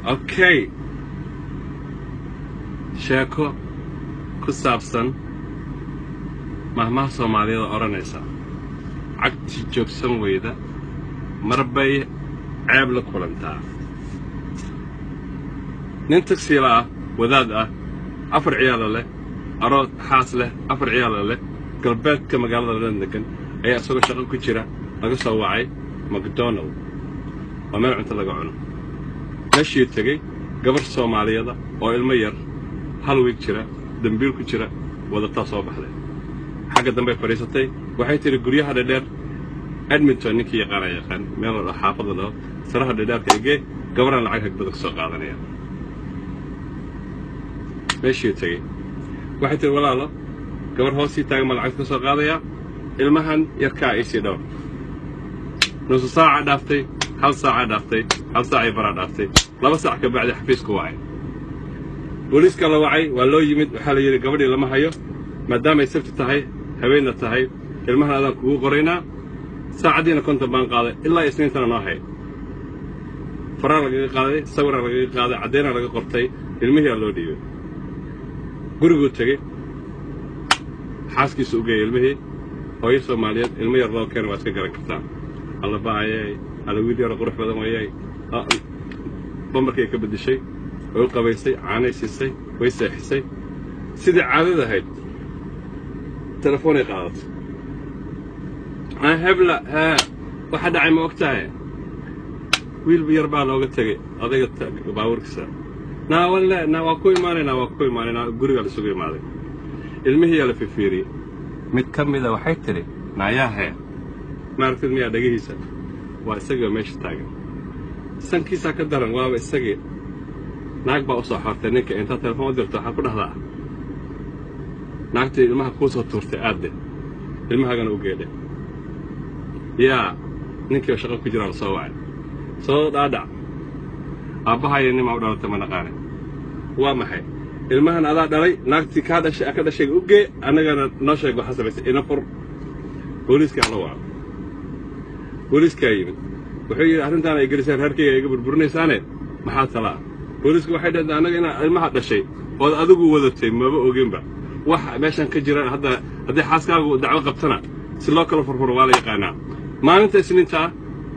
اوكي sheeko ku saabsan mahmaha Soomaalida oranaysa cagti joogsan weyda marbay ceeb la kulantaa nin taksiila ah wadaad ah afar ciyaal leh arood xaas leh afar ciyaal leh galbeedka magaalada London ayaa soo shaqo ku jira laga soo wacay McDonald oo meel cunto laga cuno meeshii tagay gabar Soomaaliyada oo ilmo yar hal week jira dambiil ku jira wadataa soo baxday xagga dambe fariisatay waxay tiri guryaha dheer Edmonton ninkii yaqaan meel xaafadda loo saraha dheerka eegay gabaran lacag hagdada soo qaadanaya meeshii tagay waxay tiri walaalo gabar hoosii taagan ma lacag ka soo qaadaya ilmahan yarka ay si dhaw nus saaca dhaaftay hal saaca dhaaftay hal saaca bara dhaaftay laba saac ka bacdi xafiisku wacay booliiska la wacay waa loo yimid waxa la yiri gabadhii lama hayo maadaama ay sabti tahay haweenna tahay ilmahan adan kugu qoraynaa saacadiina konta baan qaaday ilaa isniintana noo hay faraar laga qaaday sawir laga qaaday cadeena laga qortay ilmihii loo dhiibay gurigu tagay xaaskiisu u geeyay ilmihii hooyo Soomaaliyeed ilmo yar loo keenay waa iska garan kartaa alla baayay alla wiil yar qurux badan waayay bomarkii ka bedeshay oo qabaysay caanay siisay way seexisay sidii caadada ahayd telefoonay qaadatay hebla waxa dhacay ma ogtahay wiil yar baa looga tagay adayga baawarkiisa waa ku imaanayna guriga la sugu imaaday ilmihii la fiiriyay mid kamida waxay tiri naayaha maartid miya dhagihiisa waa isaga meesha taagan sankiisa ka daran waaba isaga naag baa u soo xortay ninka inta telefoon dirto waxa ku dhahdaa naagtii ilmaha ku soo tuurtay aade ilmahagana u geeday yaa ninkii shaqo ku jira soo wacay soo dhaadhac aabbahay nima u dhalatay ma naqaan waa maxay ilmahan adaa dhalay naagtii ka dhashay u gee anagana noo sheeg waxa sameysay ina fur booliiska la wacay booliiska yimid wuxuu yiri arrintan ay gelisay harkayga iga burburinaysaane maxaa talaa booliisku waxay dhahdeen anaga ina ilmaha dhashay oo adigu wadatay maba ogeynba waxa meeshan ka jira hadii xaaskaagu dacwo qabtana si loo kala furfuro waa la yaqaanaa maalinta isniinta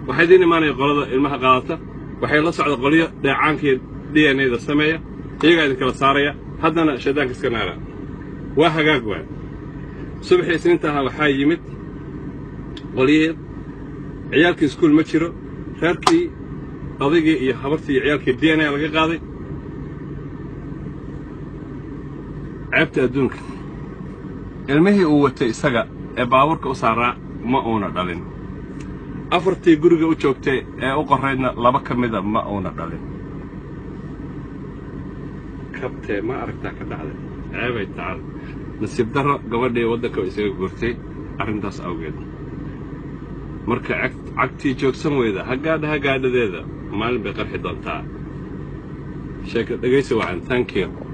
waxay diin imaanay qolada ilmaha qaadata waxay la socdo qoliyo dheecaankii DNA-da sameeya iyaga idin kala saaraya haddana shaydaanka iska naara waa hagaag waa subaxii isniinta waxaa yimid qoliyo ciyaalkii iskuul ma jiro reerkii odaygii iyo habartii ciyaalkii DNA laga qaaday ceebta adduunka ilmihii uu watay isaga ee baaburka u saaraa ma uuna dhalin afartii guriga u joogtay ee u qoraydna laba kamida ma uuna dhalin kabtee ma aragtaa ka dhacday ceebay taal nasiib darro gabadhii waddanka isaga gurtay arrintaas awgeed marka cagtii joogsan weyda hagaadhadeeda maalin bay qarxi doontaa sheeko dhageysi wacan thank you